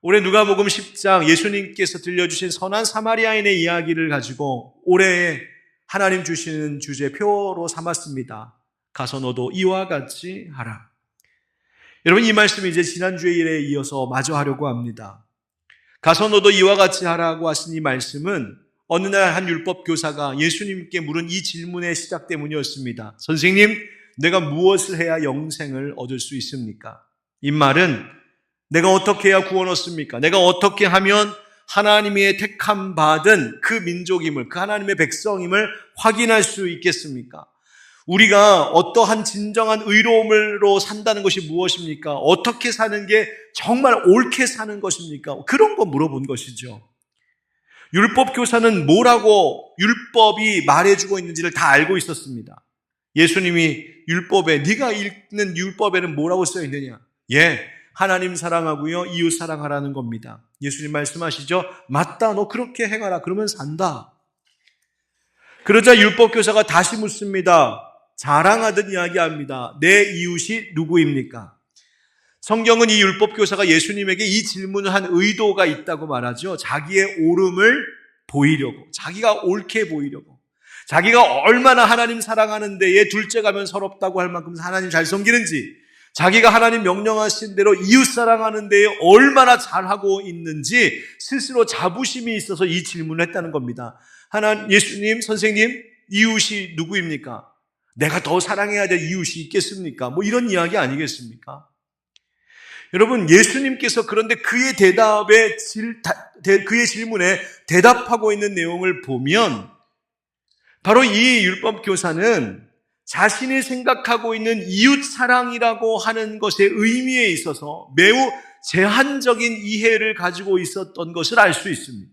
올해 누가복음 10장 예수님께서 들려주신 선한 사마리아인의 이야기를 가지고 올해 하나님 주시는 주제 표로 삼았습니다. 가서 너도 이와 같이 하라. 여러분, 이 말씀이 이제 지난주의 일에 이어서 마저 하려고 합니다. 가서 너도 이와 같이 하라고 하신 이 말씀은 어느 날 한 율법 교사가 예수님께 물은 이 질문의 시작 때문이었습니다. 선생님, 내가 무엇을 해야 영생을 얻을 수 있습니까? 이 말은 내가 어떻게 해야 구원 얻습니까? 내가 어떻게 하면 하나님의 택함 받은 그 민족임을, 그 하나님의 백성임을 확인할 수 있겠습니까? 우리가 어떠한 진정한 의로움으로 산다는 것이 무엇입니까? 어떻게 사는 게 정말 옳게 사는 것입니까? 그런 거 물어본 것이죠. 율법 교사는 뭐라고 율법이 말해주고 있는지를 다 알고 있었습니다. 예수님이 율법에, 네가 읽는 율법에는 뭐라고 써 있느냐? 하나님 사랑하고요, 이웃 사랑하라는 겁니다. 예수님 말씀하시죠. 맞다, 너 그렇게 행하라. 그러면 산다. 그러자 율법 교사가 다시 묻습니다. 자랑하듯 이야기합니다. 내 이웃이 누구입니까? 성경은 이 율법 교사가 예수님에게 이 질문을 한 의도가 있다고 말하죠. 자기의 옳음을 보이려고, 자기가 옳게 보이려고, 자기가 얼마나 하나님 사랑하는 데에 둘째 가면 서럽다고 할 만큼 하나님 잘 섬기는지, 자기가 하나님 명령하신 대로 이웃 사랑하는 데에 얼마나 잘하고 있는지 스스로 자부심이 있어서 이 질문을 했다는 겁니다. 예수님, 선생님, 이웃이 누구입니까? 내가 더 사랑해야 될 이웃이 있겠습니까? 뭐 이런 이야기 아니겠습니까? 여러분, 예수님께서 그런데 그의 질문에 대답하고 있는 내용을 보면 바로 이 율법 교사는 자신이 생각하고 있는 이웃 사랑이라고 하는 것의 의미에 있어서 매우 제한적인 이해를 가지고 있었던 것을 알 수 있습니다.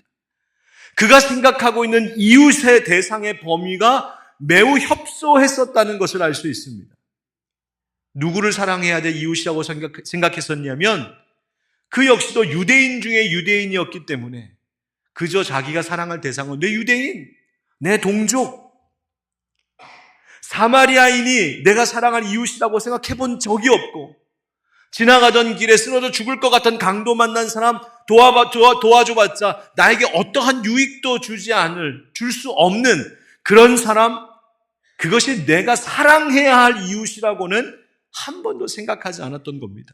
그가 생각하고 있는 이웃의 대상의 범위가 매우 협소했었다는 것을 알 수 있습니다. 누구를 사랑해야 될 이웃이라고 생각했었냐면 그 역시도 유대인 중에 유대인이었기 때문에 그저 자기가 사랑할 대상은 내 유대인, 내 동족, 사마리아인이 내가 사랑할 이웃이라고 생각해 본 적이 없고 지나가던 길에 쓰러져 죽을 것 같은 강도 만난 사람 도와줘봤자 나에게 어떠한 유익도 줄 수 없는 그런 사람, 그것이 내가 사랑해야 할 이웃이라고는 한 번도 생각하지 않았던 겁니다.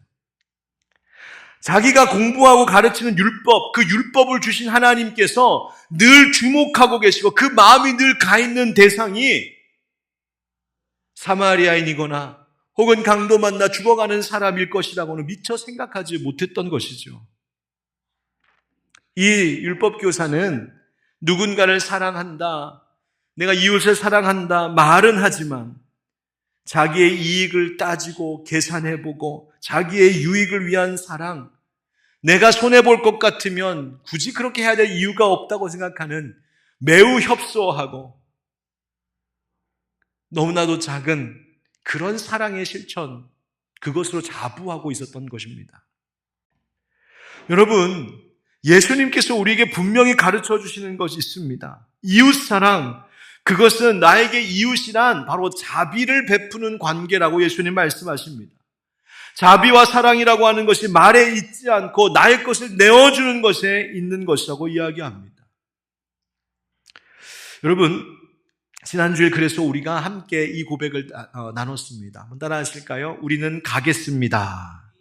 자기가 공부하고 가르치는 율법, 그 율법을 주신 하나님께서 늘 주목하고 계시고 그 마음이 늘 가 있는 대상이 사마리아인이거나 혹은 강도 만나 죽어가는 사람일 것이라고는 미처 생각하지 못했던 것이죠. 이 율법 교사는 누군가를 사랑한다, 내가 이웃을 사랑한다 말은 하지만 자기의 이익을 따지고 계산해보고 자기의 유익을 위한 사랑, 내가 손해볼 것 같으면 굳이 그렇게 해야 될 이유가 없다고 생각하는 매우 협소하고 너무나도 작은 그런 사랑의 실천, 그것으로 자부하고 있었던 것입니다. 여러분, 예수님께서 우리에게 분명히 가르쳐 주시는 것이 있습니다. 이웃사랑, 그것은 나에게 이웃이란 바로 자비를 베푸는 관계라고 예수님 말씀하십니다. 자비와 사랑이라고 하는 것이 말에 있지 않고 나의 것을 내어주는 것에 있는 것이라고 이야기합니다. 여러분, 지난주에 그래서 우리가 함께 이 고백을 나눴습니다. 한번 따라 하실까요? 우리는 가겠습니다.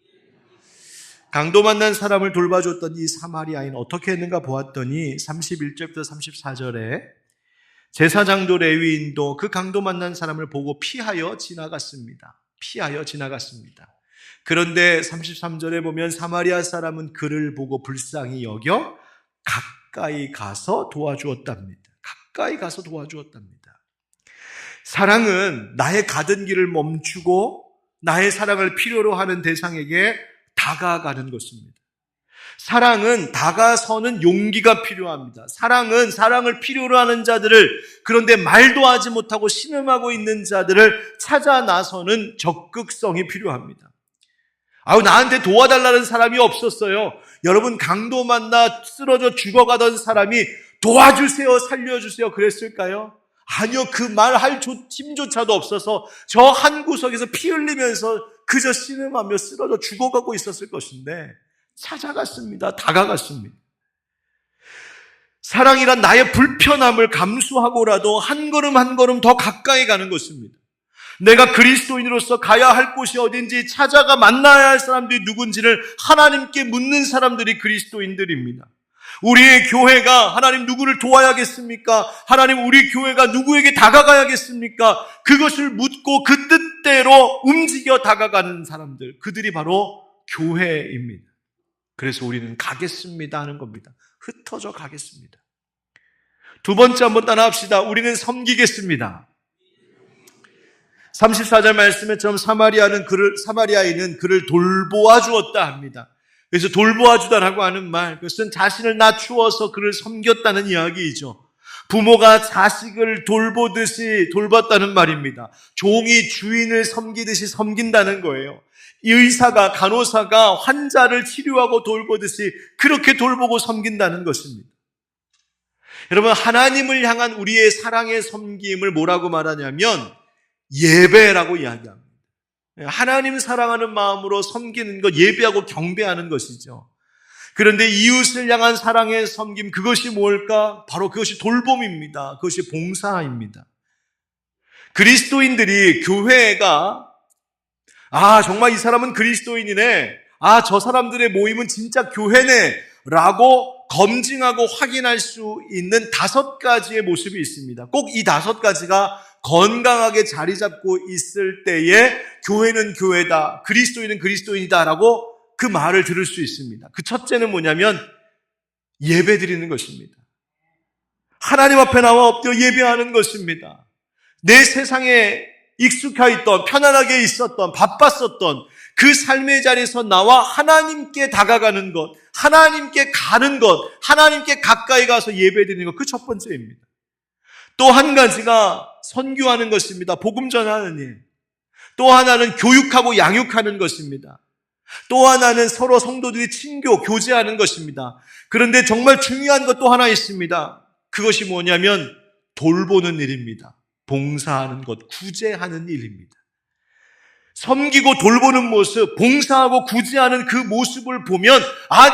강도 만난 사람을 돌봐줬던 이 사마리아인 어떻게 했는가 보았더니 31절부터 34절에 제사장도 레위인도 그 강도 만난 사람을 보고 피하여 지나갔습니다. 그런데 33절에 보면 사마리아 사람은 그를 보고 불쌍히 여겨 가까이 가서 도와주었답니다. 사랑은 나의 가던 길을 멈추고 나의 사랑을 필요로 하는 대상에게 다가가는 것입니다. 사랑은 다가서는 용기가 필요합니다. 사랑은 사랑을 필요로 하는 자들을, 그런데 말도 하지 못하고 신음하고 있는 자들을 찾아 나서는 적극성이 필요합니다. 나한테 도와달라는 사람이 없었어요. 여러분, 강도 만나 쓰러져 죽어가던 사람이 도와주세요, 살려주세요 그랬을까요? 아니요, 그 말 할 힘조차도 없어서 저 한 구석에서 피 흘리면서 그저 신음하며 쓰러져 죽어가고 있었을 것인데 찾아갔습니다. 다가갔습니다. 사랑이란 나의 불편함을 감수하고라도 한 걸음 한 걸음 더 가까이 가는 것입니다. 내가 그리스도인으로서 가야 할 곳이 어딘지 찾아가 만나야 할 사람들이 누군지를 하나님께 묻는 사람들이 그리스도인들입니다. 우리의 교회가 하나님 누구를 도와야겠습니까? 하나님 우리 교회가 누구에게 다가가야겠습니까? 그것을 묻고 그 뜻대로 움직여 다가가는 사람들, 그들이 바로 교회입니다. 그래서 우리는 가겠습니다 하는 겁니다. 흩어져 가겠습니다. 두 번째 한번 따라합시다. 우리는 섬기겠습니다. 34절 말씀에처럼 사마리아인은 그를 돌보아 주었다 합니다. 그래서 돌보아 주다라고 하는 말, 그것은 자신을 낮추어서 그를 섬겼다는 이야기이죠. 부모가 자식을 돌보듯이 돌봤다는 말입니다. 종이 주인을 섬기듯이 섬긴다는 거예요. 이 의사가, 간호사가 환자를 치료하고 돌보듯이 그렇게 돌보고 섬긴다는 것입니다. 여러분, 하나님을 향한 우리의 사랑의 섬김을 뭐라고 말하냐면 예배라고 이야기합니다. 하나님 사랑하는 마음으로 섬기는 것, 예배하고 경배하는 것이죠. 그런데 이웃을 향한 사랑의 섬김, 그것이 뭘까? 바로 그것이 돌봄입니다. 그것이 봉사입니다. 그리스도인들이, 교회가 정말 이 사람은 그리스도인이네, 저 사람들의 모임은 진짜 교회네 라고 검증하고 확인할 수 있는 5가지의 모습이 있습니다. 꼭 이 5가지가 건강하게 자리 잡고 있을 때에 교회는 교회다, 그리스도인은 그리스도인이다 라고 그 말을 들을 수 있습니다. 그 첫째는 뭐냐면 예배 드리는 것입니다. 하나님 앞에 나와 엎드려 예배하는 것입니다. 내 세상에 익숙해 있던, 편안하게 있었던, 바빴었던 그 삶의 자리에서 나와 하나님께 다가가는 것, 하나님께 가는 것, 하나님께 가까이 가서 예배 드리는 것, 그 첫 번째입니다. 또 한 가지가 선교하는 것입니다. 복음 전하는 일. 또 하나는 교육하고 양육하는 것입니다. 또 하나는 서로 성도들이 친교, 교제하는 것입니다. 그런데 정말 중요한 것 또 하나 있습니다. 그것이 뭐냐면 돌보는 일입니다. 봉사하는 것, 구제하는 일입니다. 섬기고 돌보는 모습, 봉사하고 구제하는 그 모습을 보면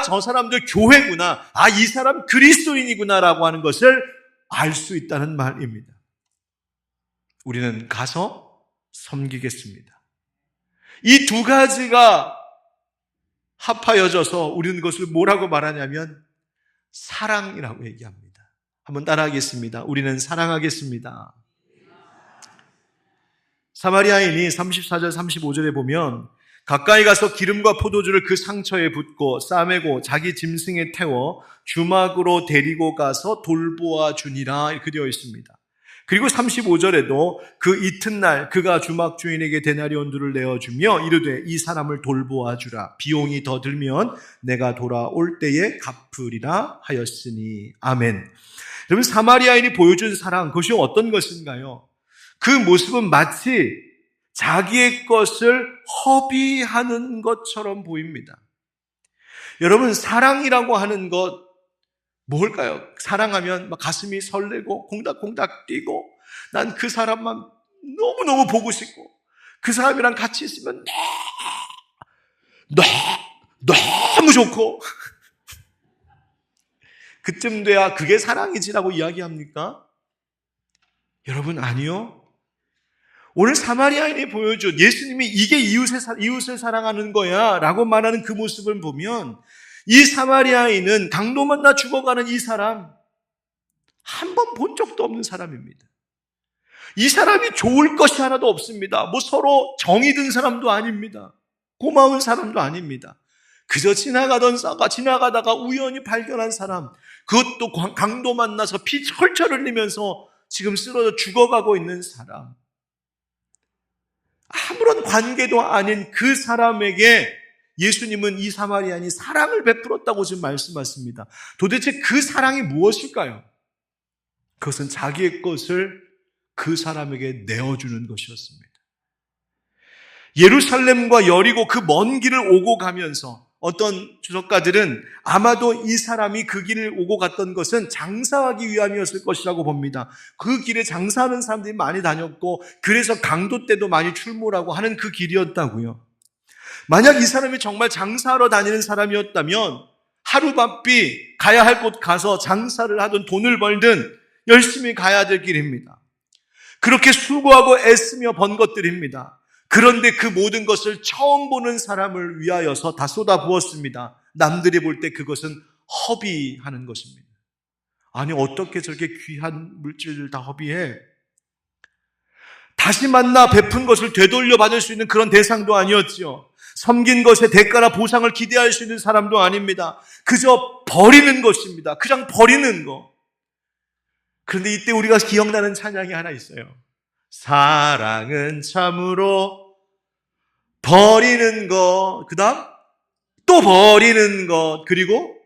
저 사람들 교회구나, 이 사람 그리스도인이구나 라고 하는 것을 알 수 있다는 말입니다. 우리는 가서 섬기겠습니다. 이 두 가지가 합하여져서 우리는 그것을 뭐라고 말하냐면 사랑이라고 얘기합니다. 한번 따라하겠습니다. 우리는 사랑하겠습니다. 사마리아인이 34절 35절에 보면 가까이 가서 기름과 포도주를 그 상처에 붓고 싸매고 자기 짐승에 태워 주막으로 데리고 가서 돌보아 주니라 이렇게 되어 있습니다. 그리고 35절에도 그 이튿날 그가 주막 주인에게 데나리온들을 내어주며 이르되 이 사람을 돌보아 주라. 비용이 더 들면 내가 돌아올 때에 갚으리라 하였으니. 아멘. 여러분, 사마리아인이 보여준 사랑, 그것이 어떤 것인가요? 그 모습은 마치 자기의 것을 허비하는 것처럼 보입니다. 여러분, 사랑이라고 하는 것 뭘까요? 사랑하면 막 가슴이 설레고 콩닥콩닥 뛰고 난 그 사람만 너무너무 보고 싶고 그 사람이랑 같이 있으면 너무 좋고 그쯤 돼야 그게 사랑이지라고 이야기합니까? 여러분, 아니요. 오늘 사마리아인이 보여준 예수님이 이게 이웃을 사랑하는 거야 라고 말하는 그 모습을 보면 이 사마리아인은 강도 만나 죽어가는 이 사람 한 번 본 적도 없는 사람입니다. 이 사람이 좋을 것이 하나도 없습니다. 서로 정이 든 사람도 아닙니다. 고마운 사람도 아닙니다. 그저 지나가다가 우연히 발견한 사람, 그것도 강도 만나서 피 철철 흘리면서 지금 쓰러져 죽어가고 있는 사람, 아무런 관계도 아닌 그 사람에게 예수님은 이 사마리아인이 사랑을 베풀었다고 지금 말씀하십니다. 도대체 그 사랑이 무엇일까요? 그것은 자기의 것을 그 사람에게 내어주는 것이었습니다. 예루살렘과 여리고 그 먼 길을 오고 가면서 어떤 주석가들은 아마도 이 사람이 그 길을 오고 갔던 것은 장사하기 위함이었을 것이라고 봅니다. 그 길에 장사하는 사람들이 많이 다녔고 그래서 강도 때도 많이 출몰하고 하는 그 길이었다고요. 만약 이 사람이 정말 장사하러 다니는 사람이었다면 하루바삐 가야 할 곳 가서 장사를 하든 돈을 벌든 열심히 가야 될 길입니다. 그렇게 수고하고 애쓰며 번 것들입니다. 그런데 그 모든 것을 처음 보는 사람을 위하여서 다 쏟아부었습니다. 남들이 볼 때 그것은 허비하는 것입니다. 아니, 어떻게 저렇게 귀한 물질을 다 허비해? 다시 만나 베푼 것을 되돌려 받을 수 있는 그런 대상도 아니었지요. 섬긴 것의 대가나 보상을 기대할 수 있는 사람도 아닙니다. 그저 버리는 것입니다. 그냥 버리는 거. 그런데 이때 우리가 기억나는 찬양이 하나 있어요. 사랑은 참으로 버리는 것, 그 다음 또 버리는 것, 그리고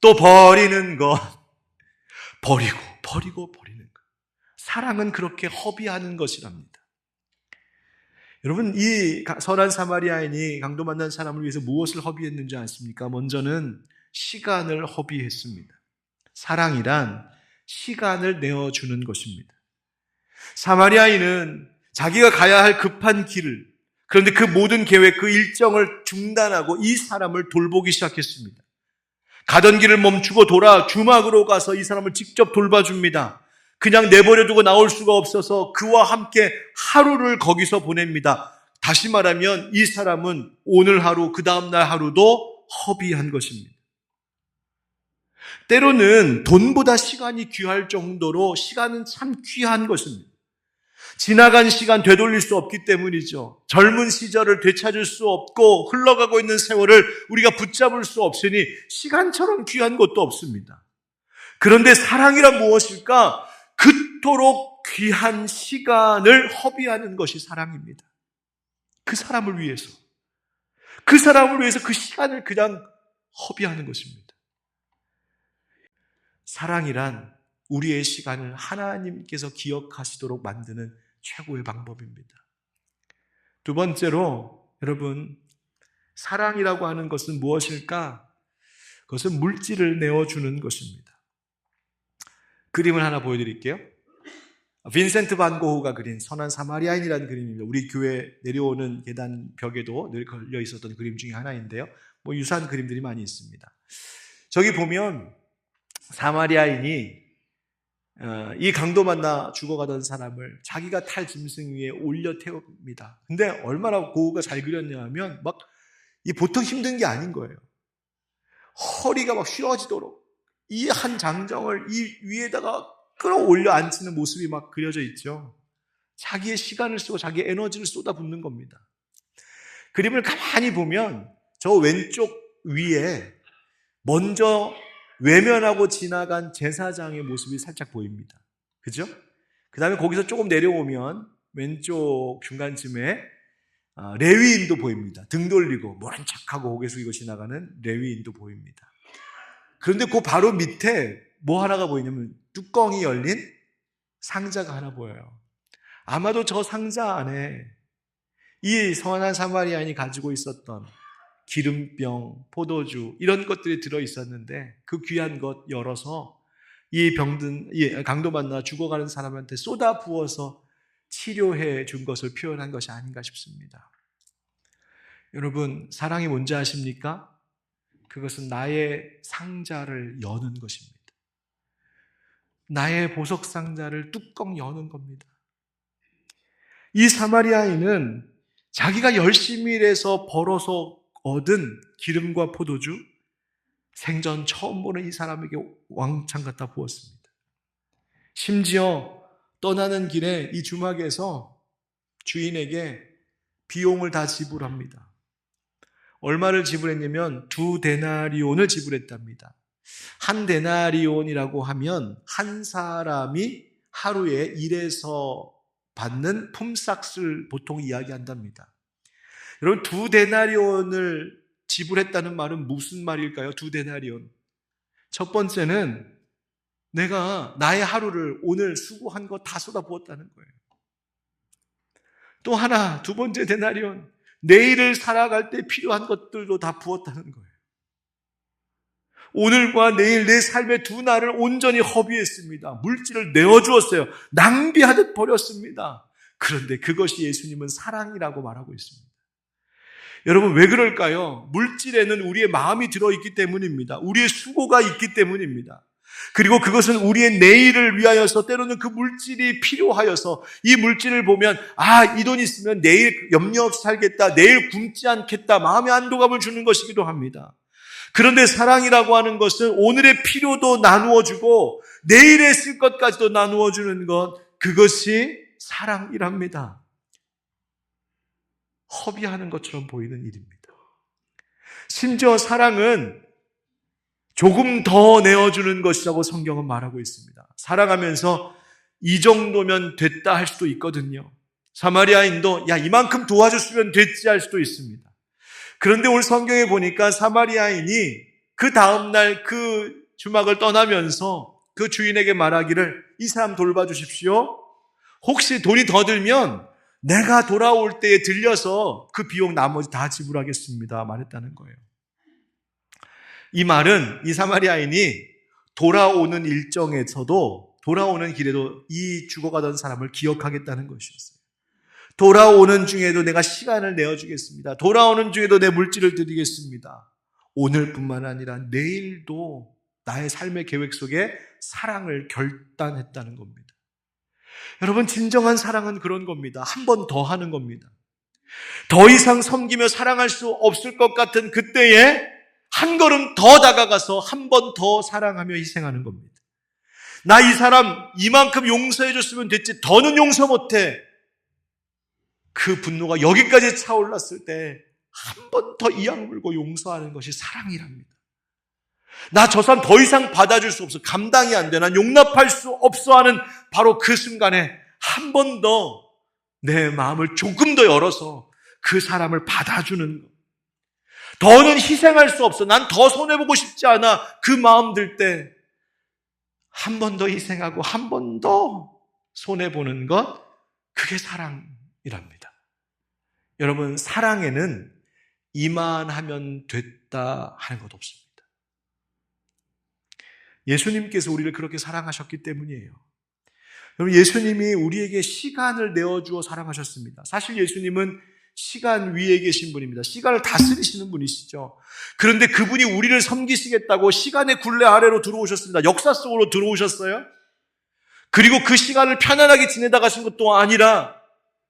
또 버리는 것. 버리고 버리는 것. 사랑은 그렇게 허비하는 것이랍니다. 여러분, 이 선한 사마리아인이 강도 만난 사람을 위해서 무엇을 허비했는지 아십니까? 먼저는 시간을 허비했습니다. 사랑이란 시간을 내어주는 것입니다. 사마리아인은 자기가 가야 할 급한 길을, 그런데 그 모든 계획, 그 일정을 중단하고 이 사람을 돌보기 시작했습니다. 가던 길을 멈추고 돌아 주막으로 가서 이 사람을 직접 돌봐줍니다. 그냥 내버려두고 나올 수가 없어서 그와 함께 하루를 거기서 보냅니다. 다시 말하면 이 사람은 오늘 하루, 그 다음날 하루도 허비한 것입니다. 때로는 돈보다 시간이 귀할 정도로 시간은 참 귀한 것입니다. 지나간 시간 되돌릴 수 없기 때문이죠. 젊은 시절을 되찾을 수 없고 흘러가고 있는 세월을 우리가 붙잡을 수 없으니 시간처럼 귀한 것도 없습니다. 그런데 사랑이란 무엇일까? 그토록 귀한 시간을 허비하는 것이 사랑입니다. 그 사람을 위해서 그 시간을 그냥 허비하는 것입니다. 사랑이란 우리의 시간을 하나님께서 기억하시도록 만드는 최고의 방법입니다. 두 번째로, 여러분, 사랑이라고 하는 것은 무엇일까? 그것은 물질을 내어주는 것입니다. 그림을 하나 보여드릴게요. 빈센트 반 고흐가 그린 선한 사마리아인이라는 그림입니다. 우리 교회 내려오는 계단 벽에도 늘 걸려 있었던 그림 중에 하나인데요. 유사한 그림들이 많이 있습니다. 저기 보면 사마리아인이 이 강도 만나 죽어가던 사람을 자기가 탈 짐승 위에 올려 태웁니다. 근데 얼마나 고흐가 잘 그렸냐 하면 이 보통 힘든 게 아닌 거예요. 허리가 막 휘어지도록 이 한 장정을 이 위에다가 끌어올려 앉히는 모습이 막 그려져 있죠. 자기의 시간을 쓰고 자기의 에너지를 쏟아붓는 겁니다. 그림을 가만히 보면 저 왼쪽 위에 먼저 외면하고 지나간 제사장의 모습이 살짝 보입니다. 그죠? 그 다음에 거기서 조금 내려오면 왼쪽 중간쯤에 레위인도 보입니다. 등 돌리고 모른 척하고 고개 숙이고 지나가는 레위인도 보입니다. 그런데 그 바로 밑에 뭐 하나가 보이냐면 뚜껑이 열린 상자가 하나 보여요. 아마도 저 상자 안에 이 선한 사마리아인이 가지고 있었던 기름병, 포도주 이런 것들이 들어있었는데 그 귀한 것 열어서 이 강도 만나 죽어가는 사람한테 쏟아부어서 치료해 준 것을 표현한 것이 아닌가 싶습니다. 여러분, 사랑이 뭔지 아십니까? 그것은 나의 상자를 여는 것입니다. 나의 보석 상자를 뚜껑 여는 겁니다. 이 사마리아인은 자기가 열심히 일해서 벌어서 얻은 기름과 포도주, 생전 처음 보는 이 사람에게 왕창 갖다 부었습니다. 심지어 떠나는 길에 이 주막에서 주인에게 비용을 다 지불합니다. 얼마를 지불했냐면 2데나리온을 지불했답니다. 1데나리온이라고 하면 한 사람이 하루에 일해서 받는 품삯을 보통 이야기한답니다. 여러분, 2데나리온을 지불했다는 말은 무슨 말일까요? 2데나리온. 첫 번째는 내가 나의 하루를 오늘 수고한 거 다 쏟아부었다는 거예요. 또 하나, 두 번째 데나리온. 내일을 살아갈 때 필요한 것들도 다 부었다는 거예요. 오늘과 내일 내 삶의 두 날을 온전히 허비했습니다. 물질을 내어주었어요. 낭비하듯 버렸습니다. 그런데 그것이 예수님은 사랑이라고 말하고 있습니다. 여러분, 왜 그럴까요? 물질에는 우리의 마음이 들어있기 때문입니다. 우리의 수고가 있기 때문입니다. 그리고 그것은 우리의 내일을 위하여서, 때로는 그 물질이 필요하여서 이 물질을 보면 이 돈 있으면 내일 염려 없이 살겠다, 내일 굶지 않겠다, 마음의 안도감을 주는 것이기도 합니다. 그런데 사랑이라고 하는 것은 오늘의 필요도 나누어주고 내일에 쓸 것까지도 나누어주는 것, 그것이 사랑이랍니다. 허비하는 것처럼 보이는 일입니다. 심지어 사랑은 조금 더 내어주는 것이라고 성경은 말하고 있습니다. 사랑하면서 이 정도면 됐다 할 수도 있거든요. 사마리아인도 이만큼 도와줬으면 됐지 할 수도 있습니다. 그런데 오늘 성경에 보니까 사마리아인이 그 다음날 그 주막을 떠나면서 그 주인에게 말하기를, 이 사람 돌봐주십시오. 혹시 돈이 더 들면 내가 돌아올 때에 들려서 그 비용 나머지 다 지불하겠습니다 말했다는 거예요. 이 말은 이 사마리아인이 돌아오는 일정에서도, 돌아오는 길에도 이 죽어가던 사람을 기억하겠다는 것이었어요. 돌아오는 중에도 내가 시간을 내어주겠습니다. 돌아오는 중에도 내 물질을 드리겠습니다. 오늘뿐만 아니라 내일도 나의 삶의 계획 속에 사랑을 결단했다는 겁니다. 여러분, 진정한 사랑은 그런 겁니다. 한 번 더 하는 겁니다. 더 이상 섬기며 사랑할 수 없을 것 같은 그때에 한 걸음 더 다가가서 한 번 더 사랑하며 희생하는 겁니다. 나 이 사람 이만큼 용서해 줬으면 됐지, 더는 용서 못해. 그 분노가 여기까지 차올랐을 때 한 번 더 이악 물고 용서하는 것이 사랑이랍니다. 나 저 사람 더 이상 받아줄 수 없어, 감당이 안 돼, 난 용납할 수 없어 하는 바로 그 순간에 한 번 더 내 마음을 조금 더 열어서 그 사람을 받아주는 것. 더는 희생할 수 없어, 난 더 손해보고 싶지 않아, 그 마음 들 때 한 번 더 희생하고 한 번 더 손해보는 것, 그게 사랑이랍니다. 여러분, 사랑에는 이만하면 됐다 하는 것 없습니다. 예수님께서 우리를 그렇게 사랑하셨기 때문이에요. 여러분, 예수님이 우리에게 시간을 내어주어 사랑하셨습니다. 사실 예수님은 시간 위에 계신 분입니다. 시간을 다스리시는 분이시죠. 그런데 그분이 우리를 섬기시겠다고 시간의 굴레 아래로 들어오셨습니다. 역사 속으로 들어오셨어요. 그리고 그 시간을 편안하게 지내다 가신 것도 아니라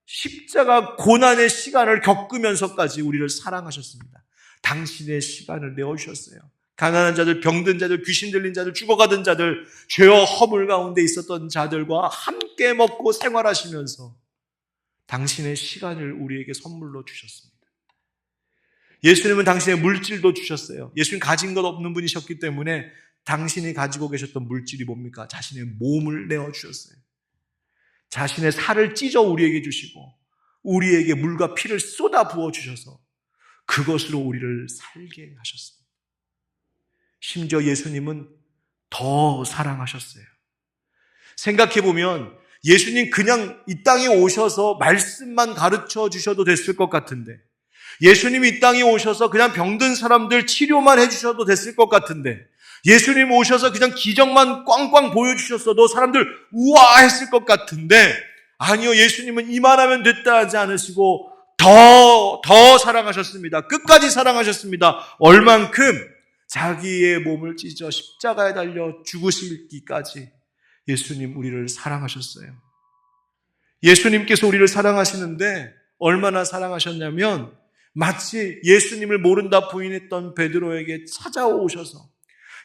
십자가 고난의 시간을 겪으면서까지 우리를 사랑하셨습니다. 당신의 시간을 내어주셨어요. 가난한 자들, 병든 자들, 귀신 들린 자들, 죽어가던 자들, 죄와 허물 가운데 있었던 자들과 함께 먹고 생활하시면서 당신의 시간을 우리에게 선물로 주셨습니다. 예수님은 당신의 물질도 주셨어요. 예수님 가진 것 없는 분이셨기 때문에 당신이 가지고 계셨던 물질이 뭡니까? 자신의 몸을 내어주셨어요. 자신의 살을 찢어 우리에게 주시고 우리에게 물과 피를 쏟아 부어주셔서 그것으로 우리를 살게 하셨습니다. 심지어 예수님은 더 사랑하셨어요. 생각해보면 예수님 그냥 이 땅에 오셔서 말씀만 가르쳐 주셔도 됐을 것 같은데, 예수님이 이 땅에 오셔서 그냥 병든 사람들 치료만 해주셔도 됐을 것 같은데, 예수님 오셔서 그냥 기적만 꽝꽝 보여주셨어도 사람들 우아했을 것 같은데, 아니요, 예수님은 이만하면 됐다 하지 않으시고 더 사랑하셨습니다. 끝까지 사랑하셨습니다. 얼만큼? 자기의 몸을 찢어 십자가에 달려 죽으시기까지 예수님 우리를 사랑하셨어요. 예수님께서 우리를 사랑하시는데 얼마나 사랑하셨냐면 마치 예수님을 모른다 부인했던 베드로에게 찾아오셔서,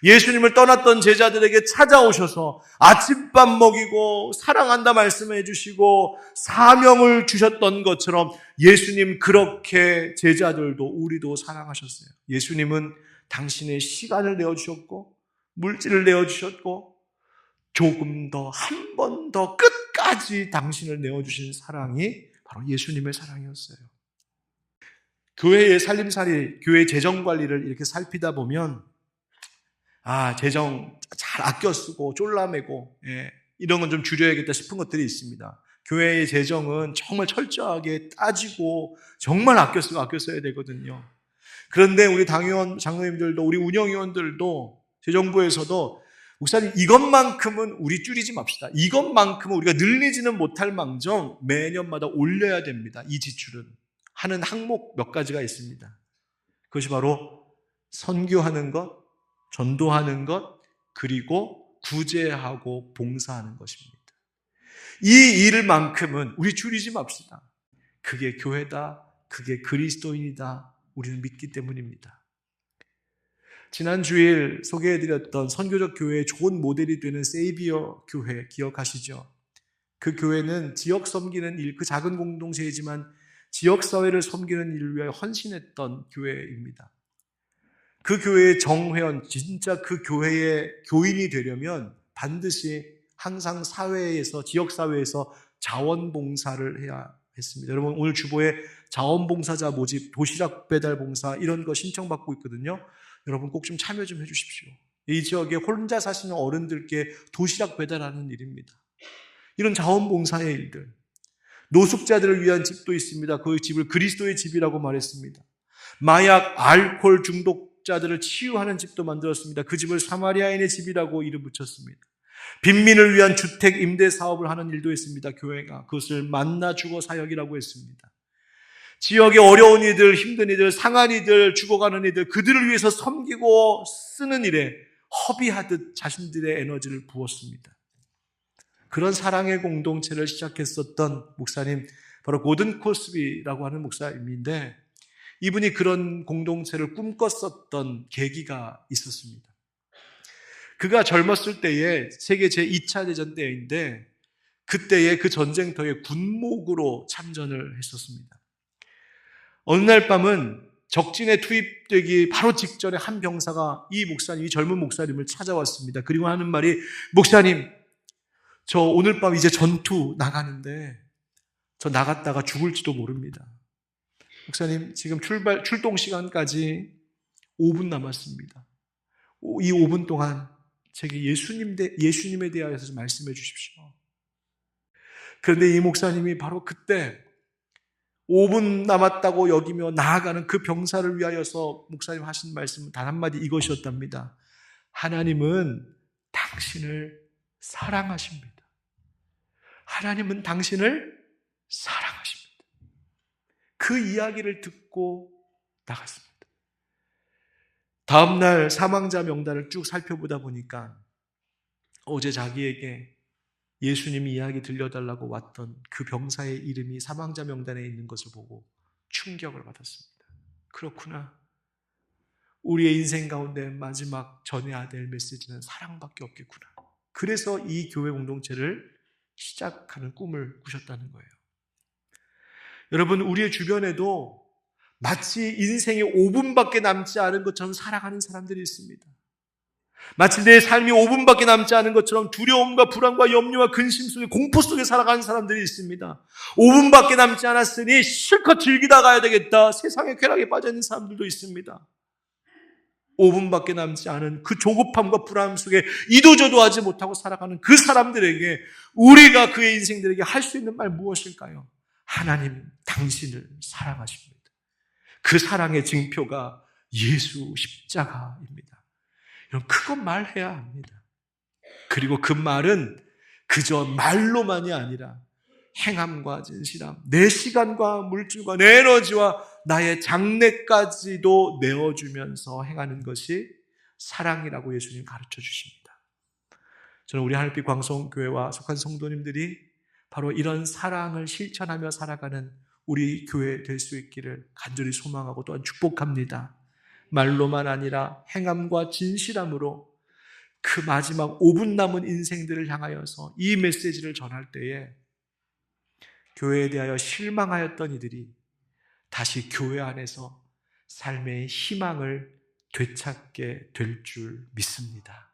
예수님을 떠났던 제자들에게 찾아오셔서 아침밥 먹이고 사랑한다 말씀해 주시고 사명을 주셨던 것처럼 예수님 그렇게 제자들도 우리도 사랑하셨어요. 예수님은 당신의 시간을 내어주셨고 물질을 내어주셨고 조금 더, 한 번 더 끝까지 당신을 내어주신 사랑이 바로 예수님의 사랑이었어요. 교회의 살림살이, 교회 재정관리를 이렇게 살피다 보면 재정 잘 아껴 쓰고 쫄라매고 이런 건 좀 줄여야겠다 싶은 것들이 있습니다. 교회의 재정은 정말 철저하게 따지고 정말 아껴 쓰고 아껴 써야 되거든요. 그런데 우리 당의원, 장로님들도, 우리 운영위원들도, 재정부에서도 목사님 이것만큼은 우리 줄이지 맙시다, 이것만큼은 우리가 늘리지는 못할 망정 매년마다 올려야 됩니다. 이 지출은 하는 항목 몇 가지가 있습니다. 그것이 바로 선교하는 것, 전도하는 것, 그리고 구제하고 봉사하는 것입니다. 이 일만큼은 우리 줄이지 맙시다. 그게 교회다, 그게 그리스도인이다, 우리는 믿기 때문입니다. 지난 주일 소개해드렸던 선교적 교회의 좋은 모델이 되는 세이비어 교회 기억하시죠? 그 교회는 지역 섬기는 일, 그 작은 공동체이지만 지역사회를 섬기는 일을 위하여 헌신했던 교회입니다. 그 교회의 정회원, 진짜 그 교회의 교인이 되려면 반드시 항상 사회에서, 지역사회에서 자원봉사를 해야 했습니다. 여러분, 오늘 주보에 자원봉사자 모집, 도시락 배달 봉사 이런 거 신청받고 있거든요. 여러분 꼭 좀 참여 좀 해주십시오. 이 지역에 혼자 사시는 어른들께 도시락 배달하는 일입니다. 이런 자원봉사의 일들. 노숙자들을 위한 집도 있습니다. 그 집을 그리스도의 집이라고 말했습니다. 마약, 알코올 중독자들을 치유하는 집도 만들었습니다. 그 집을 사마리아인의 집이라고 이름 붙였습니다. 빈민을 위한 주택 임대 사업을 하는 일도 했습니다. 교회가 그것을 만나 주거 사역이라고 했습니다. 지역의 어려운 이들, 힘든 이들, 상한 이들, 죽어가는 이들, 그들을 위해서 섬기고 쓰는 일에 허비하듯 자신들의 에너지를 부었습니다. 그런 사랑의 공동체를 시작했었던 목사님, 바로 고든 코스비라고 하는 목사님인데, 이분이 그런 공동체를 꿈꿨었던 계기가 있었습니다. 그가 젊었을 때에 세계 제2차 대전 때인데, 그때에 그 전쟁터에 군목으로 참전을 했었습니다. 어느 날 밤은 적진에 투입되기 바로 직전에 한 병사가 이 목사님, 이 젊은 목사님을 찾아왔습니다. 그리고 하는 말이, 목사님, 저 오늘 밤 이제 전투 나가는데 저 나갔다가 죽을지도 모릅니다. 목사님, 지금 출동 시간까지 5분 남았습니다. 이 5분 동안 제게 예수님에 대하여서 말씀해 주십시오. 그런데 이 목사님이 바로 그때 5분 남았다고 여기며 나아가는 그 병사를 위하여서 목사님 하신 말씀은 단 한마디 이것이었답니다. 하나님은 당신을 사랑하십니다. 하나님은 당신을 사랑하십니다. 그 이야기를 듣고 나갔습니다. 다음날 사망자 명단을 쭉 살펴보다 보니까 어제 자기에게 예수님이 이야기 들려달라고 왔던 그 병사의 이름이 사망자 명단에 있는 것을 보고 충격을 받았습니다. 그렇구나. 우리의 인생 가운데 마지막 전해야 될 메시지는 사랑밖에 없겠구나. 그래서 이 교회 공동체를 시작하는 꿈을 꾸셨다는 거예요. 여러분, 우리의 주변에도 마치 인생이 5분밖에 남지 않은 것처럼 살아가는 사람들이 있습니다. 마치 내 삶이 5분밖에 남지 않은 것처럼 두려움과 불안과 염려와 근심 속에, 공포 속에 살아가는 사람들이 있습니다. 5분밖에 남지 않았으니 실컷 즐기다 가야 되겠다, 세상의 쾌락에 빠져 있는 사람들도 있습니다. 5분밖에 남지 않은 그 조급함과 불안 속에 이도저도 하지 못하고 살아가는 그 사람들에게, 우리가 그의 인생들에게 할 수 있는 말 무엇일까요? 하나님, 당신을 사랑하십니다. 그 사랑의 증표가 예수 십자가입니다. 이런 그거 말해야 합니다. 그리고 그 말은 그저 말로만이 아니라 행함과 진실함, 내 시간과 물질과 내 에너지와 나의 장래까지도 내어주면서 행하는 것이 사랑이라고 예수님 가르쳐 주십니다. 저는 우리 하늘빛 광성교회와 속한 성도님들이 바로 이런 사랑을 실천하며 살아가는 우리 교회 될 수 있기를 간절히 소망하고 또한 축복합니다. 말로만 아니라 행함과 진실함으로 그 마지막 5분 남은 인생들을 향하여서 이 메시지를 전할 때에 교회에 대하여 실망하였던 이들이 다시 교회 안에서 삶의 희망을 되찾게 될 줄 믿습니다.